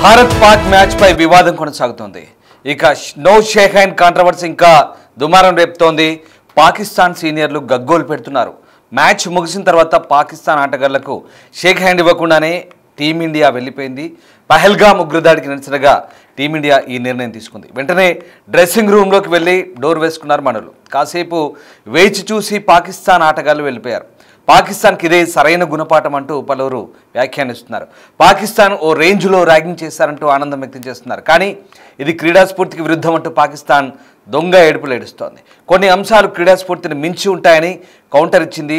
Bharat Pak match పై వివాదం కొనసాగుతోంది. ఇక నో షేక్ హ్యాండ్ కాంట్రవర్సీ ఇంకా దుమారం రేపుతోంది. పాకిస్తాన్ సీనియర్లు గగ్గోలు పెడుతున్నారు. మ్యాచ్ ముగిసిన తర్వాత పాకిస్తాన్ ఆటగాళ్లకు షేక్ హ్యాండ్ ఇవ్వకుండానే టీమిండియా వెళ్ళిపోయింది. పహల్గామ్ ఉగ్రదాడికి నిరసనగా టీమిండియా ఈ నిర్ణయం తీసుకుంది. వెంటనే డ్రెస్సింగ్ రూమ్లోకి వెళ్ళి డోర్ వేసుకున్నారు మనలు. కాసేపు వేచి చూసి పాకిస్తాన్ ఆటగాళ్లు వెళ్ళిపోయారు. పాకిస్తాన్కి ఇదే సరైన గుణపాఠం అంటూ పలువురు వ్యాఖ్యానిస్తున్నారు. పాకిస్తాన్ ఓ రేంజ్లో ర్యాగింగ్ చేశారంటూ ఆనందం వ్యక్తం చేస్తున్నారు. కానీ ఇది క్రీడాస్ఫూర్తికి విరుద్ధం అంటూ పాకిస్తాన్ దొంగ ఏడుపులు ఏడుస్తోంది. కొన్ని అంశాలు క్రీడాస్ఫూర్తిని మించి ఉంటాయని కౌంటర్ ఇచ్చింది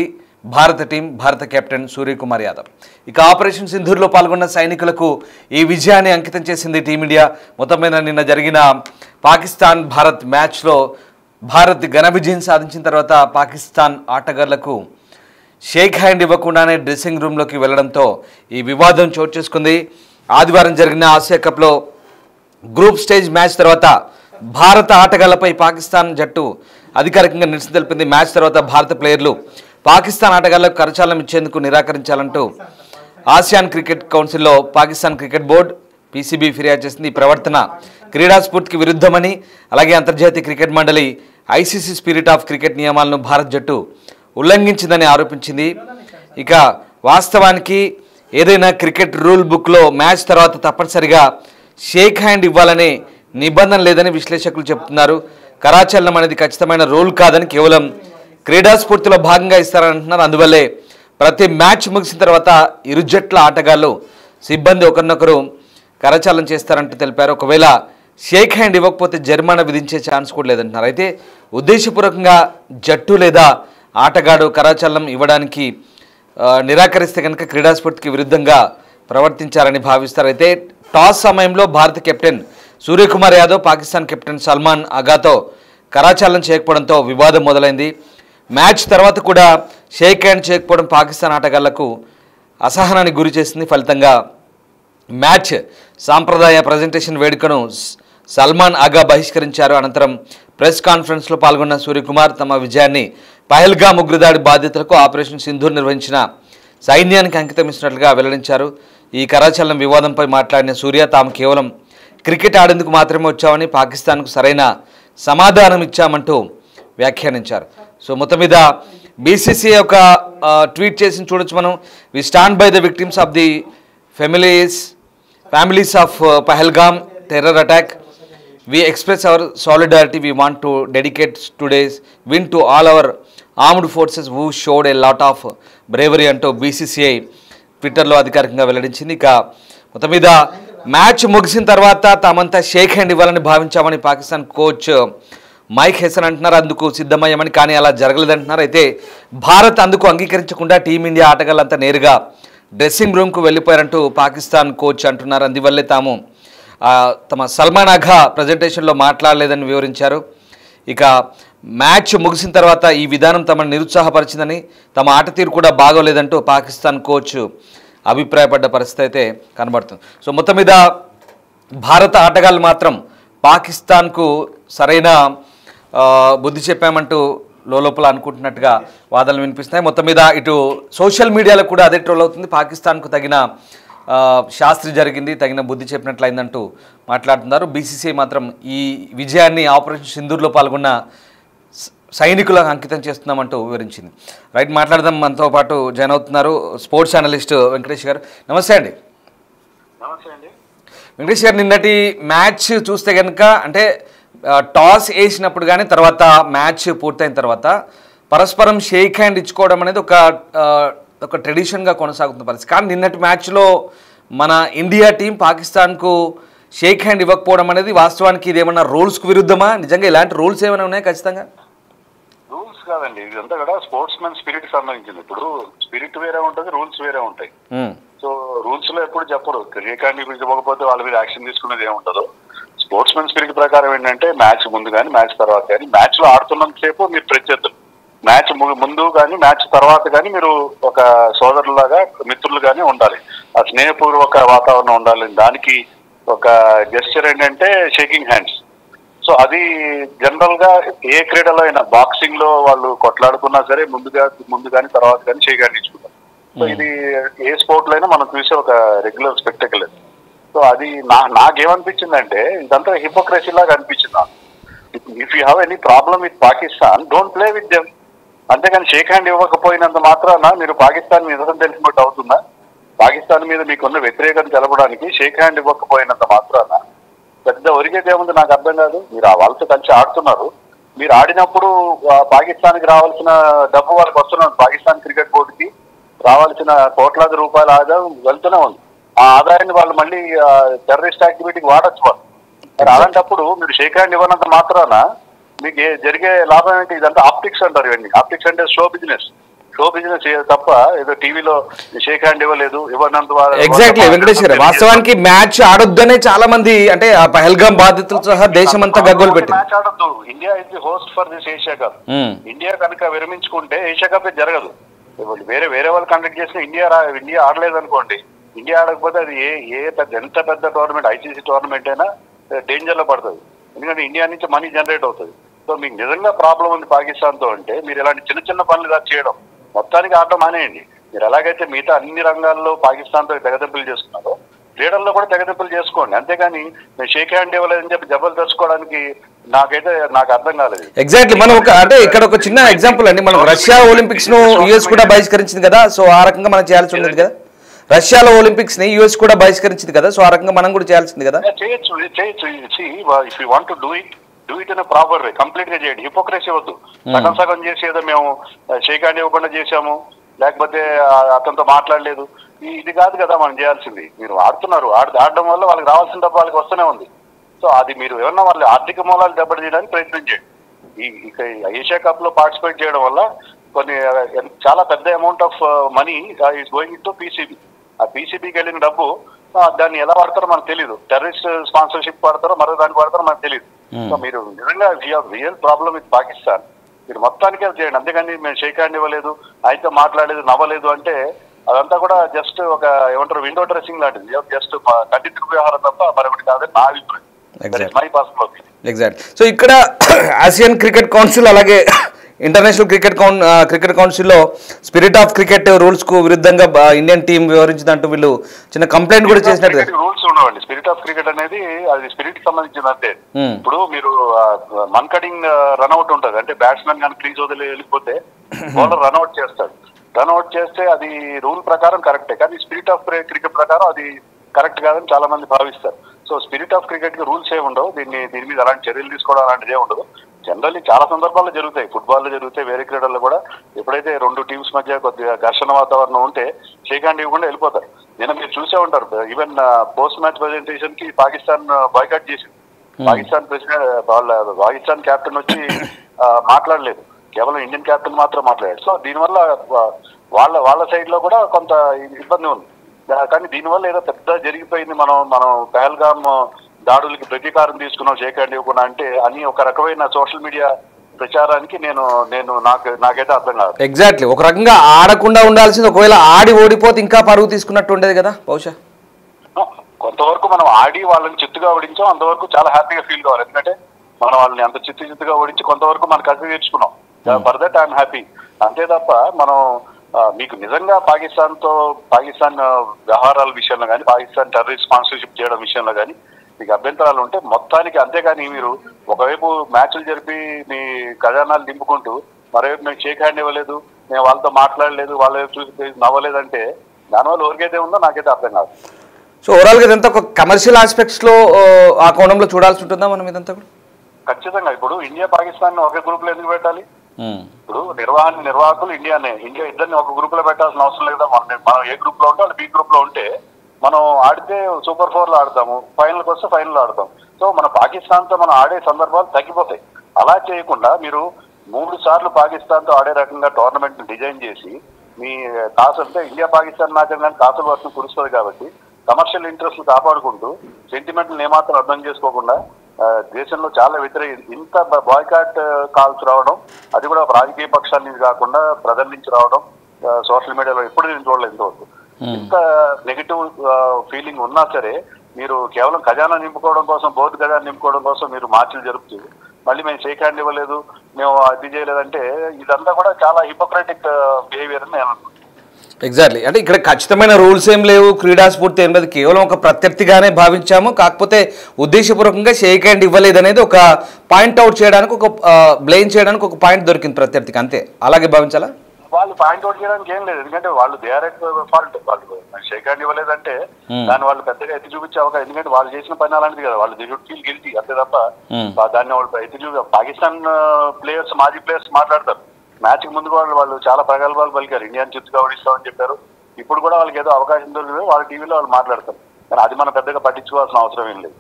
భారత టీం, భారత కెప్టెన్ సూర్యకుమార్ యాదవ్. ఇక ఆపరేషన్ సింధూర్లో పాల్గొన్న సైనికులకు ఈ విజయాన్ని అంకితం చేసింది టీమిండియా. మొత్తం మీద నిన్న జరిగిన పాకిస్తాన్ భారత్ మ్యాచ్లో భారత్ ఘన విజయం సాధించిన తర్వాత పాకిస్తాన్ ఆటగాళ్లకు షేక్ హ్యాండ్ ఇవ్వకుండానే డ్రెస్సింగ్ రూమ్లోకి వెళ్లడంతో ఈ వివాదం చోటు చేసుకుంది. ఆదివారం జరిగిన ఆసియా కప్లో గ్రూప్ స్టేజ్ మ్యాచ్ తర్వాత భారత ఆటగాళ్లపై పాకిస్తాన్ జట్టు అధికారికంగా నిరసన తెలిపింది. మ్యాచ్ తర్వాత భారత ప్లేయర్లు పాకిస్తాన్ ఆటగాళ్లకు కరచాలనం ఇచ్చేందుకు నిరాకరించాలంటూ ఆసియాన్ క్రికెట్ కౌన్సిల్లో పాకిస్తాన్ క్రికెట్ బోర్డు పీసీబీ ఫిర్యాదు చేసింది. ఈ ప్రవర్తన క్రీడాస్ఫూర్తికి విరుద్ధమని, అలాగే అంతర్జాతీయ క్రికెట్ మండలి ఐసీసీ స్పిరిట్ ఆఫ్ క్రికెట్ నియమాలను భారత్ జట్టు ఉల్లంఘించిందని ఆరోపించింది. ఇక వాస్తవానికి ఏదైనా క్రికెట్ రూల్ బుక్లో మ్యాచ్ తర్వాత తప్పనిసరిగా షేక్ హ్యాండ్ ఇవ్వాలనే నిబంధన లేదని విశ్లేషకులు చెబుతున్నారు. కరాచలనం అనేది ఖచ్చితమైన రూల్ కాదని, కేవలం క్రీడాస్ఫూర్తిలో భాగంగా ఇస్తారంటున్నారు. అందువల్లే ప్రతి మ్యాచ్ ముగిసిన తర్వాత ఇరు జట్ల ఆటగాళ్లు సిబ్బంది ఒకరినొకరు కరచాలనం చేస్తారంటూ తెలిపారు. ఒకవేళ షేక్ హ్యాండ్ ఇవ్వకపోతే జరిమానా విధించే ఛాన్స్ కూడా లేదంటున్నారు. అయితే ఉద్దేశపూర్వకంగా జట్టు లేదా ఆటగాడు కరాచలనం ఇవ్వడానికి నిరాకరిస్తే కనుక క్రీడాస్ఫూర్తికి విరుద్ధంగా ప్రవర్తించారని భావిస్తారు. అయితే టాస్ సమయంలో భారత కెప్టెన్ సూర్యకుమార్ యాదవ్ పాకిస్తాన్ కెప్టెన్ సల్మాన్ ఆగాతో కరాచలనం చేయకపోవడంతో వివాదం మొదలైంది. మ్యాచ్ తర్వాత కూడా షేక్ హ్యాండ్ చేయకపోవడం పాకిస్తాన్ ఆటగాళ్లకు అసహనానికి గురి చేసింది. ఫలితంగా మ్యాచ్ సాంప్రదాయ ప్రజెంటేషన్ వేడుకను సల్మాన్ ఆగా బహిష్కరించారు. అనంతరం ప్రెస్ కాన్ఫరెన్స్లో పాల్గొన్న సూర్యకుమార్ తమ విజయాన్ని పహల్గామ్ ఉగ్రదాడి బాధితులకు ఆపరేషన్ సింధూర్ నిర్వహించిన సైన్యానికి అంకితం ఇచ్చినట్లుగా వెల్లడించారు. ఈ కరాచలనం వివాదంపై మాట్లాడిన సూర్య తాము కేవలం క్రికెట్ ఆడేందుకు మాత్రమే వచ్చామని, పాకిస్తాన్కు సరైన సమాధానం ఇచ్చామంటూ వ్యాఖ్యానించారు. సో మొత్తం మీద బీసీసీఐ ఒక ట్వీట్ చేసి చూడొచ్చు మనం. We stand by the victims of the families of Pahalgam terror attack. We express our solidarity. We want to dedicate today's win to all our armed forces who showed a lot of bravery అంటూ BCCI ట్విట్టర్లో అధికారికంగా వెల్లడించింది. ఇక మొత్తం మీద match ముగిసిన తర్వాత తామంతా shake hand ఇవ్వాలని భావించామని పాకిస్తాన్ కోచ్ మైక్ హెసన్ అంటున్నారు. అందుకు సిద్ధమయ్యామని, కానీ అలా జరగలేదంటున్నారు. అయితే భారత్ అందుకు అంగీకరించకుండా టీమిండియా ఆటగాళ్ళంతా నేరుగా డ్రెస్సింగ్ రూమ్కు వెళ్ళిపోయారంటూ పాకిస్తాన్ కోచ్ అంటున్నారు. అందువల్లే తాము తమ సల్మాన్ ఆగా ప్రజెంటేషన్లో మాట్లాడలేదని వివరించారు. ఇక మ్యాచ్ ముగిసిన తర్వాత ఈ విధానం తమను నిరుత్సాహపరిచిందని, తమ ఆట తీరు కూడా బాగోలేదంటూ పాకిస్తాన్ కోచ్ అభిప్రాయపడ్డ పరిస్థితి అయితే కనబడుతుంది. సో మొత్తం మీద భారత ఆటగాళ్ళు మాత్రం పాకిస్తాన్కు సరైన బుద్ధి చెప్పామంటూ లోపల అనుకుంటున్నట్టుగా వాదనలు వినిపిస్తున్నాయి. మొత్తం మీద ఇటు సోషల్ మీడియాలో కూడా అదే ట్రోల్ అవుతుంది. పాకిస్తాన్కు తగిన శాస్త్రి జరిగింది, తగిన బుద్ధి చెప్పినట్లయిందంటూ మాట్లాడుతున్నారు. బీసీసీఐ మాత్రం ఈ విజయాన్ని ఆపరేషన్ సింధూర్లో పాల్గొన్న సైనికులకు అంకితం చేస్తున్నామంటూ వివరించింది. రైట్, మాట్లాడదాం. మనతో పాటు జాయిన్ అవుతున్నారు స్పోర్ట్స్ అనలిస్ట్ వెంకటేష్ గారు. నమస్తే అండి. వెంకటేష్ గారు, నిన్నటి మ్యాచ్ చూస్తే కనుక అంటే టాస్ వేసినప్పుడు కానీ తర్వాత మ్యాచ్ పూర్తయిన తర్వాత పరస్పరం షేక్ హ్యాండ్ ఇచ్చుకోవడం అనేది ఒక ట్రెడిషన్గా కొనసాగుతున్న పరిస్థితి. కానీ నిన్నటి మ్యాచ్లో మన ఇండియా టీం పాకిస్తాన్కు షేక్ హ్యాండ్ ఇవ్వకపోవడం అనేది వాస్తవానికి ఇది ఏమన్నా రూల్స్కు విరుద్ధమా? నిజంగా ఇలాంటి రూల్స్ ఏమైనా ఉన్నాయా? ఖచ్చితంగా రూల్స్ కాదండి, ఇదంతా కూడా స్పోర్ట్స్ మెన్ స్పిరిట్ సంబంధించింది. ఇప్పుడు స్పిరిట్ వేరే ఉంటుంది, రూల్స్ వేరే ఉంటాయి. సో రూల్స్ లో ఎప్పుడు చెప్పరు షేక్ హ్యాండ్ ఇవ్వకపోతే వాళ్ళ మీద యాక్షన్ తీసుకునేది ఏముంటుందో. స్పోర్ట్స్ మెన్ స్పిరిట్ ప్రకారం ఏంటంటే మ్యాచ్ ముందు కానీ మ్యాచ్ తర్వాత కానీ, మ్యాచ్ లో ఆడుతున్నంత సేపు మీరు ప్రత్యర్థులు, మ్యాచ్ ముందు కానీ మ్యాచ్ తర్వాత కానీ మీరు ఒక సోదరులాగా మిత్రులుగానే ఉండాలి. ఆ స్నేహపూర్వక వాతావరణం ఉండాలి. దానికి ఒక జెస్చర్ ఏంటంటే షేకింగ్ హ్యాండ్స్. సో అది జనరల్ గా ఏ క్రీడలో అయినా, బాక్సింగ్ లో వాళ్ళు కొట్లాడుకున్నా సరే ముందు కానీ తర్వాత కానీ షేక్ హ్యాండ్ ఇచ్చుకుంటారు. సో ఇది ఏ స్పోర్ట్ లో అయినా మనం చూసే ఒక రెగ్యులర్ స్పెక్టకల్. సో అది నాకేమనిపించిందంటే ఇదంతా హిపోక్రసీ లాగా అనిపించింది నాకు. If you have any problem with Pakistan don't play with them. అంతేగాని షేక్ హ్యాండ్ ఇవ్వకపోయినంత మాత్రాన మీరు పాకిస్తాన్ నిజం తెలిసినట్టు అవుతుందా? పాకిస్తాన్ మీద మీకున్న వ్యతిరేకత తెలపడానికి షేక్ హ్యాండ్ ఇవ్వకపోయినంత మాత్రాన పెద్ద ఒరిగేది ఏముంది నాకు అర్థం కాదు. మీరు ఆ వాళ్ళతో కలిసి ఆడుతున్నారు. మీరు ఆడినప్పుడు పాకిస్తాన్కి రావాల్సిన డబ్బు వాళ్ళకి వస్తున్నారు. పాకిస్తాన్ క్రికెట్ బోర్డుకి రావాల్సిన కోట్లాది రూపాయల ఆదాయం వెళ్తూనే ఉంది. ఆ ఆదాయాన్ని వాళ్ళు మళ్ళీ టెర్రరిస్ట్ యాక్టివిటీకి వాడచ్చు వాళ్ళు. మరి అలాంటప్పుడు మీరు షేక్ హ్యాండ్ ఇవ్వనంత మాత్రాన మీకు జరిగే లాభం ఏంటి? ఇదంతా ఆప్టిక్స్ అంటారు. ఇవన్నీ ఆప్టిక్స్ అంటే షో బిజినెస్ తప్ప ఏదో టీవీలో షేక్ హ్యాండ్ ఇవ్వలేదు ఇవ్వనంత. ఎగ్జాక్ట్లీ వెంకటేశ్వర, వాస్తవానికి మ్యాచ్ ఆడొద్దనే చాలా మంది అంటే ఆ పహల్గాం బాధితులు సహా దేశం అంతా గగ్గోలు పెట్టింది. మ్యాచ్ ఆడొద్దు. India is the host for this Asia cup. India కనుక విరమించుకుంటే ఏషియా కప్ జరగదు. వేరే వాళ్ళు కండక్ట్ చేసిన ఇండియా ఆడలేదు అనుకోండి. ఇండియా ఆడకపోతే అది ఎంత పెద్ద టోర్నమెంట్, ఐసీసీ టోర్నమెంట్ అయినా డేంజర్ లో పడుతుంది. ఎందుకంటే ఇండియా నుంచి మనీ జనరేట్ అవుతుంది. సో మీకు నిజంగా ప్రాబ్లం ఉంది పాకిస్తాన్ తో అంటే మీరు ఇలాంటి చిన్న పనులు చేయడం, మొత్తానికి ఆడడం మానేయండి. మీరు ఎలాగైతే మిగతా అన్ని రంగాల్లో పాకిస్తాన్ తో తెగదెంపులు చేసుకున్నారో క్రీడల్లో కూడా తెగదెంపులు చేసుకోండి. అంతేగాని నేను షేక్ హ్యాండ్ ఇవ్వలేదని చెప్పి జబ్బలు తెచ్చుకోవడానికి నాకు అర్థం కాలేదు. ఎగ్జాక్ట్లీ మనం అంటే ఇక్కడ ఒక చిన్న ఎగ్జాంపుల్ అండి. మనం రష్యా ఒలింపిక్స్ ను యుఎస్ కూడా బహిష్కరించింది కదా, సో ఆ రకంగా మనం చేయాల్సి ఉండేది కదా. రష్యాలో ఒలింపిక్స్ ని యుఎస్ కూడా బహిష్కరించింది కదా, సో ఆ రకంగా మనం కూడా చేయాల్సింది కదా. చేయొచ్చు. If you want to do it in proper way, complete గా చేయండి. హిపోక్రసీ వద్దు. సగం చేసి ఏదో మేము షేక్ హ్యాండ్ ఇవ్వకుండా చేసాము, లేకపోతే అతనితో మాట్లాడలేదు, ఇది కాదు కదా మనం చేయాల్సింది. మీరు ఆడుతున్నారు, ఆడడం వల్ల వాళ్ళకి రావాల్సిన డబ్బు వాళ్ళకి వస్తూనే ఉంది. సో అది మీరు ఏమన్నా వాళ్ళు ఆర్థిక మూలాలు దెబ్బతీయడానికి ప్రయత్నం చేయండి. ఇక ఏషియా కప్ లో పార్టిసిపేట్ చేయడం వల్ల కొన్ని చాలా పెద్ద amount of money is going to PCB. ఆ పీసీబీకి వెళ్ళిన డబ్బు దాన్ని ఎలా వాడతారో మనకు తెలియదు. టెర్రరిస్ట్ స్పాన్సర్షిప్ వాడతారో మరో దానికి వాడతారో మనకు తెలియదు. సో మీరు నిజంగా రియల్ ప్రాబ్లమ్ విత్ పాకిస్తాన్ మీరు మొత్తానికే చేయండి. అంతేగాని మేము షేక్ హ్యాండ్ ఇవ్వలేదు, అయితే మాట్లాడలేదు, నవ్వలేదు అంటే అదంతా కూడా జస్ట్ ఒక ఏమంటారు విండో డ్రెస్సింగ్ లాంటిది. జస్ట్ కంటిన్యూ వ్యవహారం తప్ప మరొకటి కాదని నా అభిప్రాయం. My personal opinion. Exact. So ఇక్కడ ఆసియన్ క్రికెట్ కౌన్సిల్ అలాగే ఇంటర్నేషనల్ క్రికెట్ కౌన్సిల్లో స్పిరిట్ ఆఫ్ క్రికెట్ రూల్స్ కు విరుద్ధంగా ఇండియన్ టీం వివరించిందంటూ వీళ్ళు చిన్న కంప్లైంట్ కూడా చేసినట్టు. రూల్స్ ఉండవండి. స్పిరిట్ ఆఫ్ క్రికెట్ అనేది అది స్పిరిట్ కి సంబంధించింది అంతే. ఇప్పుడు మీరు మన్కడింగ్ రన్అట్ ఉంటుంది, అంటే బ్యాట్స్మెన్ కానీ క్రీజ్ వదిలి వెళ్ళిపోతే బౌలర్ రన్అట్ చేస్తాడు. రన్అట్ చేస్తే అది రూల్ ప్రకారం కరెక్టే, కానీ స్పిరిట్ ఆఫ్ క్రికెట్ ప్రకారం అది కరెక్ట్ కాదని చాలా మంది భావిస్తారు. సో స్పిరిట్ ఆఫ్ క్రికెట్ కి రూల్స్ ఏమి ఉండవు. దీని మీద అలాంటి చర్యలు తీసుకోవడం అలాంటిదే ఉండదు. జనరల్లీ చాలా సందర్భాల్లో జరుగుతాయి, ఫుట్బాల్ లో జరుగుతాయి, వేరే క్రీడల్లో కూడా. ఎప్పుడైతే రెండు టీమ్స్ మధ్య కొద్దిగా ఘర్షణ వాతావరణం ఉంటే షేక్ హ్యాండ్ ఇవ్వకుండా వెళ్ళిపోతారు. నేను మీరు చూసే ఉంటారు, ఈవెన్ పోస్ట్ మ్యాచ్ ప్రెజెంటేషన్ కి పాకిస్తాన్ బాయ్కాట్ చేసింది. పాకిస్తాన్ కెప్టెన్ వచ్చి మాట్లాడలేదు, కేవలం ఇండియన్ కెప్టెన్ మాత్రం మాట్లాడాడు. సో దీనివల్ల వాళ్ళ సైడ్ లో కూడా కొంత ఇబ్బంది ఉంది. కానీ దీనివల్ల ఏదో పెద్ద జరిగిపోయింది, మనం పహల్గాం దాడులకి ప్రతీకారం తీసుకున్నాం షేక్ హ్యాండ్ ఇవ్వకుండా అంటే అని ఒక రకమైన సోషల్ మీడియా ప్రచారానికి నాకైతే అర్థం కాదు. ఎగ్జాక్ట్లీ. ఒక రకంగా ఆడకుండా ఉండాల్సింది, ఒకవేళ ఆడి ఓడిపోతే ఇంకా పరుగు తీసుకున్నట్టు ఉండేది కదా బహుశా. కొంతవరకు మనం ఆడి వాళ్ళని చిత్తుగా ఓడించాం, అంతవరకు చాలా హ్యాపీగా ఫీల్ కావాలి. ఎందుకంటే మనం వాళ్ళని అంత చిత్తుగా ఓడించి కొంతవరకు మన కసి తీర్చుకున్నాం. For that I'm happy. అంతే తప్ప మనం మీకు నిజంగా పాకిస్తాన్ వ్యవహారాల విషయంలో కానీ, పాకిస్తాన్ టెర్రరిస్ట్ స్పాన్సర్షిప్ చేయడం విషయంలో కానీ మీకు అభ్యంతరాలు ఉంటే మొత్తానికి, అంతేగాని మీరు ఒకవైపు మ్యాచ్లు జరిపి మీ ఖజానాలు దింపుకుంటూ మరోవైపు మేము షేక్ హ్యాండ్ ఇవ్వలేదు, మేము వాళ్ళతో మాట్లాడలేదు, వాళ్ళ చూసి నవ్వలేదంటే దానివల్ల ఎవరికైతే ఉందో నాకైతే అర్థం కాదు. సో ఓవరాల్గా ఇదంతా ఒక కమర్షియల్ ఆస్పెక్ట్స్లో ఆ కోణంలో చూడాల్సి ఉంటుందా మనం ఇదంతా కూడా? ఖచ్చితంగా. ఇప్పుడు ఇండియా పాకిస్తాన్ ఒకే గ్రూప్ లో ఎందుకు పెట్టాలి? ఇప్పుడు నిర్వాహకులు ఇండియా ఇద్దరిని ఒక గ్రూప్ లో పెట్టాల్సిన అవసరం లేదా? మనం ఏ గ్రూప్ లో ఉంటే వాళ్ళు బి గ్రూప్ లో ఉంటే మనం ఆడితే సూపర్ 4 లో ఆడతాము, ఫైనల్కి వస్తే ఫైనల్ ఆడతాం. సో మన పాకిస్తాన్ తో మనం ఆడే సందర్భాలు తగ్గిపోతాయి. అలా చేయకుండా మీరు 3 సార్లు పాకిస్తాన్ తో ఆడే రకంగా టోర్నమెంట్ డిజైన్ చేసి మీ కాసులతో ఇండియా పాకిస్తాన్ మ్యాచ్ కానీ కాసుల వర్షం కురుస్తుంది కాబట్టి కమర్షియల్ ఇంట్రెస్ట్లు కాపాడుకుంటూ సెంటిమెంట్లను ఏమాత్రం అర్థం చేసుకోకుండా దేశంలో చాలా ఇంత బాయ్కాట్ కాల్స్ రావడం, అది కూడా రాజకీయ పక్షాల నుంచి కాకుండా ప్రజల నుంచి రావడం సోషల్ మీడియాలో ఎప్పుడు నేను చూడలేదు ఇంతవరకు. ఇంత నెగిటివ్ ఫీలింగ్ ఉన్నా సరే మీరు కేవలం ఖజానా నింపుకోవడం కోసం, బోర్డు ఖజానా నింపుకోవడం కోసం మీరు మార్చిలు జరుపుతూ మళ్ళీ మేము షేక్ హ్యాండ్ ఇవ్వలేదు, మేము అది చేయలేదంటే ఇదంతా కూడా చాలా హిపోక్రటిక్ బిహేవియర్ అని నేను అనుకుంటున్నాను. ఎగ్జాక్ట్లీ. అంటే ఇక్కడ ఖచ్చితమైన రూల్స్ ఏం లేవు, క్రీడా స్ఫూర్తి ఏం లేదు, కేవలం ఒక ప్రత్యర్థిగానే భావించాము. కాకపోతే ఉద్దేశపూర్వకంగా షేక్ హ్యాండ్ ఇవ్వలేదు అనేది ఒక పాయింట్ అవుట్ చేయడానికి, ఒక బ్లేమ్ చేయడానికి ఒక పాయింట్ దొరికింది ప్రత్యర్థికి, అంతే. అలాగే భావించాలా? వాళ్ళు పాయింట్ అవుట్ చేయడానికి ఏం లేదు, ఎందుకంటే వాళ్ళు దే ఆర్ ఎట్ ఫాల్ట్. వాళ్ళు షేక్ హ్యాండ్ ఇవ్వలేదంటే దాన్ని వాళ్ళు పెద్దగా ఎత్తి చూపించే అవకాశం, ఎందుకంటే వాళ్ళు చేసిన పని అలాంటిది కదా, వాళ్ళు దే షుడ్ ఫీల్ గిల్టీ అంతే తప్ప దాన్ని వాళ్ళు ఎత్తి చూపి. పాకిస్తాన్ ప్లేయర్స్, మాజీ ప్లేయర్స్ మాట్లాడతారు మ్యాచ్ కి ముందు వాళ్ళు చాలా ప్రగల్భాలు పలికారు, ఇండియాని చిత్తుగా ఓడిస్తామని చెప్పారు. ఇప్పుడు కూడా వాళ్ళకి ఏదో అవకాశం దొరికింది, వాళ్ళ టీవీలో వాళ్ళు మాట్లాడతారు, కానీ అది మనం పెద్దగా పట్టించుకోవాల్సిన అవసరం ఏం లేదు.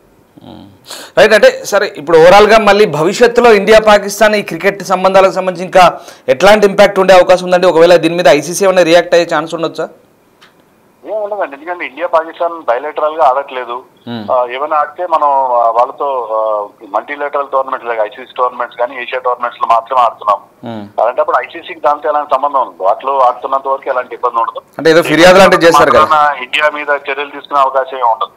రైట్. అంటే సరే, ఇప్పుడు ఓవరాల్గా మళ్ళీ భవిష్యత్తులో ఇండియా పాకిస్తాన్ ఈ క్రికెట్ సంబంధాలకు సంబంధించి ఇంకా ఎట్లాంటి ఇంపాక్ట్ ఉండే అవకాశం ఉందండి? ఒకవేళ దీని మీద ఐసీసీ ఏమైనా రియాక్ట్ అయ్యే ఛాన్స్ ఉండొచ్చా? ఏముండదండి, ఎందుకంటే ఇండియా పాకిస్తాన్ బయలేటరల్ గా ఆడట్లేదు. ఏమైనా ఆడితే మనం వాళ్ళతో మల్టీలేటరల్ టోర్నమెంట్స్ లాగా ఐసీసీ టోర్నమెంట్స్ కానీ ఏషియా టోర్నమెంట్స్ లో మాత్రమే ఆడుతున్నాం. అలాంటప్పుడు ఐసీసీకి దాంతో ఎలాంటి సంబంధం ఉండదు, వాటిలో ఆడుతున్నంత వరకు ఎలాంటి ఇబ్బంది ఉండదు. అంటే ఏదో ఫిర్యాదు లాంటివి చేస్తారు కదా, ఇండియా మీద చర్యలు తీసుకునే అవకాశం ఏమి ఉండదు.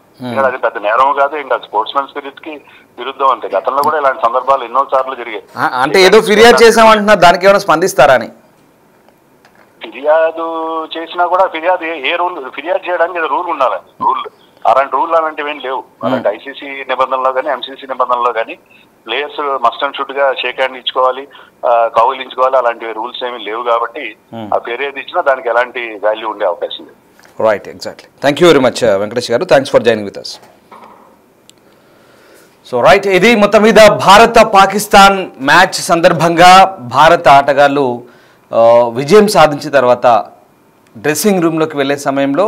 అది పెద్ద నేరం కాదు, ఇంకా స్పోర్ట్స్ మెన్ స్పిరిట్ కి విరుద్ధం అంతే. గతంలో కూడా ఇలాంటి సందర్భాలు ఎన్నో సార్లు జరిగాయి. అంటే ఏదో ఫిర్యాదు చేసామంటున్నారు, దానికి ఏమైనా స్పందిస్తారా అని? ఫిర్యాదు చేసినా కూడా ఫిర్యాదు ఏ రూల్, ఫిర్యాదు చేయడానికి ఏదో రూల్ ఉండాలండి. అలాంటి రూల్ అలాంటివి ఏం లేవు. అలాంటి ఐసీసీ నిబంధనలో కానీ ఎంసీసీ నిబంధనలో కానీ ప్లేయర్స్ మస్ట్ అండ్ షుడ్ గా షేక్ హ్యాండ్ ఇచ్చుకోవాలి, కౌగిలించుకోవాలి, అలాంటి రూల్స్ ఏమీ లేవు. కాబట్టి ఆ ఫిర్యాదు ఇచ్చినా దానికి ఎలాంటి వాల్యూ ఉండే అవకాశం లేదు. Right, exactly. Thank you very much Venkatesh garu, thanks for joining with us. So right, ఇది మొత్తం మీద భారత పాకిస్తాన్ మ్యాచ్ సందర్భంగా భారత ఆటగాళ్ళు విజయం సాధించిన తర్వాత డ్రెస్సింగ్ రూమ్లోకి వెళ్ళే సమయంలో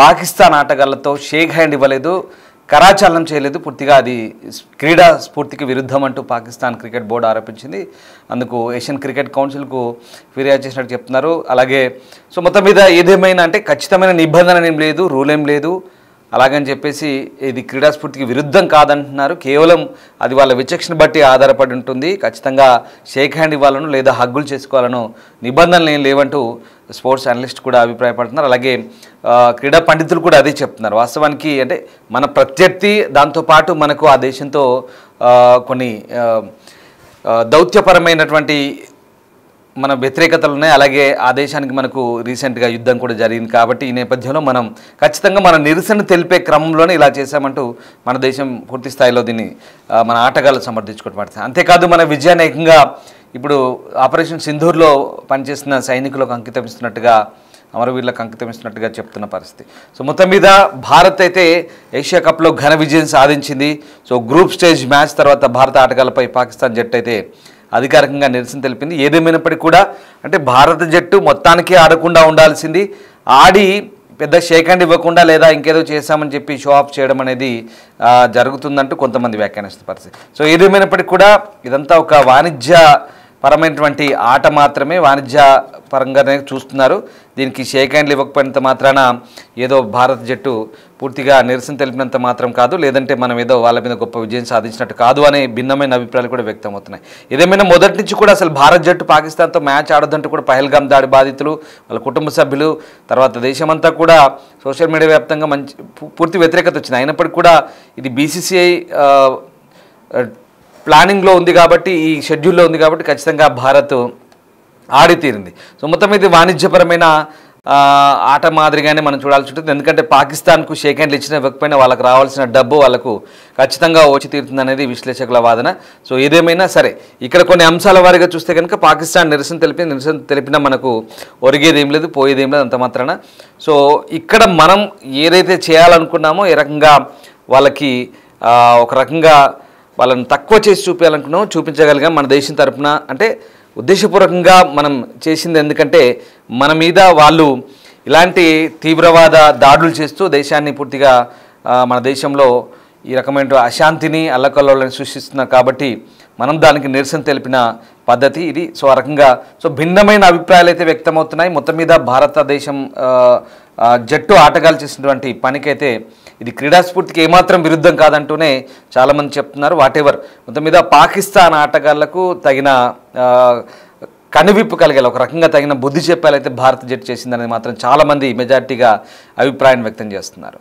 పాకిస్తాన్ ఆటగాళ్లతో షేక్ హ్యాండ్ ఇవ్వలేదు, కరాచాలనం చేయలేదు, పూర్తిగా అది క్రీడా స్ఫూర్తికి విరుద్ధం అంటూ పాకిస్తాన్ క్రికెట్ బోర్డు ఆరోపించింది. అందుకు ఏషియన్ క్రికెట్ కౌన్సిల్కు ఫిర్యాదు చేసినట్టు చెప్తున్నారు. అలాగే సో మొత్తం మీద ఏదేమైనా అంటే ఖచ్చితమైన నిబంధన ఏం లేదు, రూల్ ఏం లేదు, అలాగని చెప్పేసి ఇది క్రీడా స్ఫూర్తికి విరుద్ధం కాదంటున్నారు. కేవలం అది వాళ్ళ విచక్షణ బట్టి ఆధారపడి ఉంటుంది. ఖచ్చితంగా షేక్ హ్యాండ్ ఇవ్వాలను లేదా హగ్గులు చేసుకోవాలను నిబంధనలు ఏం లేవంటూ స్పోర్ట్స్ అనలిస్ట్ కూడా అభిప్రాయపడుతున్నారు. అలాగే క్రీడా పండితులు కూడా అదే చెప్తున్నారు. వాస్తవానికి అంటే మన ప్రత్యర్థి, దాంతోపాటు మనకు ఆ దేశంతో కొన్ని దౌత్యపరమైనటువంటి మన వ్యతిరేకతలు ఉన్నాయి. అలాగే ఆ దేశానికి మనకు రీసెంట్గా యుద్ధం కూడా జరిగింది. కాబట్టి ఈ నేపథ్యంలో మనం ఖచ్చితంగా మన నిరసన తెలిపే క్రమంలోనే ఇలా చేశామంటూ మన దేశం పూర్తి స్థాయిలో దీన్ని మన ఆటగాళ్ళు సమర్థించుకోవడం. అంతేకాదు మన విజయాన్ని ఏకంగా ఇప్పుడు ఆపరేషన్ సింధూర్లో పనిచేస్తున్న సైనికులకు అంకితం ఇస్తున్నట్టుగా, అమరవీరులకు అంకితం ఇస్తున్నట్టుగా చెప్తున్న పరిస్థితి. సో మొత్తం మీద భారత్ అయితే ఏషియా కప్లో ఘన విజయం సాధించింది. సో గ్రూప్ స్టేజ్ మ్యాచ్ తర్వాత భారత ఆటగాళ్లపై పాకిస్తాన్ జట్టు అయితే అధికారికంగా నిరసన తెలిపింది. ఏదేమైనప్పటికీ కూడా అంటే భారత జట్టు మొత్తానికే ఆడకుండా ఉండాల్సింది, ఆడి పెద్ద షేక్ హ్యాండ్ ఇవ్వకుండా లేదా ఇంకేదో చేశామని చెప్పి షో ఆఫ్ చేయడం అనేది జరుగుతుందంటూ కొంతమంది వ్యాఖ్యానిస్తున్న పరిస్థితి. సో ఏదేమైనప్పటికీ కూడా ఇదంతా ఒక వాణిజ్య పరమైనటువంటి ఆట మాత్రమే, వాణిజ్య పరంగానే చూస్తున్నారు. దీనికి షేక్ హ్యాండ్లు ఇవ్వకపోయినంత మాత్రాన ఏదో భారత జట్టు పూర్తిగా నిరసన తెలిపినంత మాత్రం కాదు, లేదంటే మనం ఏదో వాళ్ళ మీద గొప్ప విజయం సాధించినట్టు కాదు అనే భిన్నమైన అభిప్రాయాలు కూడా వ్యక్తమవుతున్నాయి. ఏదేమైనా మొదటి నుంచి కూడా అసలు భారత జట్టు పాకిస్తాన్తో మ్యాచ్ ఆడొద్దంటూ కూడా పహల్గామ్ దాడి బాధితులు, వాళ్ళ కుటుంబ సభ్యులు, తర్వాత దేశమంతా కూడా సోషల్ మీడియా వ్యాప్తంగా మంచి పూర్తి వ్యతిరేకత వచ్చింది. అయినప్పటికీ కూడా ఇది బీసీసీఐ ప్లానింగ్లో ఉంది కాబట్టి, ఈ షెడ్యూల్లో ఉంది కాబట్టి ఖచ్చితంగా భారత్ ఆడి తీరింది. సో మొత్తం ఇది వాణిజ్యపరమైన ఆట మాదిరిగానే మనం చూడాల్సి ఉంటుంది. ఎందుకంటే పాకిస్తాన్కు షేక్ హ్యాండ్లు ఇచ్చిన ఇవ్వకపోయినా వాళ్ళకు రావాల్సిన డబ్బు వాళ్ళకు ఖచ్చితంగా వచ్చి తీరుతుంది అనేది విశ్లేషకుల వాదన. సో ఏదేమైనా సరే ఇక్కడ కొన్ని అంశాల వారీగా చూస్తే కనుక పాకిస్తాన్ నిరసన తెలిపినా మనకు ఒరిగేది ఏం లేదు, పోయేది ఏం లేదు అంత మాత్రాన. సో ఇక్కడ మనం ఏదైతే చేయాలనుకున్నామో ఏ రకంగా వాళ్ళకి ఒక రకంగా వాళ్ళని తక్కువ చేసి చూపించాలనుకున్నామో చూపించగలిగాం మన దేశం తరఫున. అంటే ఉద్దేశపూర్వకంగా మనం చేసింది, ఎందుకంటే మన మీద వాళ్ళు ఇలాంటి తీవ్రవాద దాడులు చేస్తూ దేశాన్ని పూర్తిగా మన దేశంలో ఈ రకమైన అశాంతిని అల్లకల్లోలను సృష్టిస్తున్నారు కాబట్టి మనం దానికి నిరసన తెలిపిన పద్ధతి ఇది. సో ఆ రకంగా భిన్నమైన అభిప్రాయాలు అయితే వ్యక్తమవుతున్నాయి. మొత్తం మీద భారతదేశం జట్టు ఆటగాళ్ళు చేసినటువంటి పనికైతే ఇది క్రీడా స్ఫూర్తికి ఏమాత్రం విరుద్ధం కాదంటూనే చాలామంది చెప్తున్నారు. వాటెవర్ మొత్తం మీద పాకిస్తాన్ ఆటగాళ్లకు తగిన కనువిప్పు కలిగేలా ఒక రకంగా తగిన బుద్ధి చెప్పాలైతే భారత జట్టు చేసిందనేది మాత్రం చాలామంది మెజారిటీగా అభిప్రాయం వ్యక్తం చేస్తున్నారు.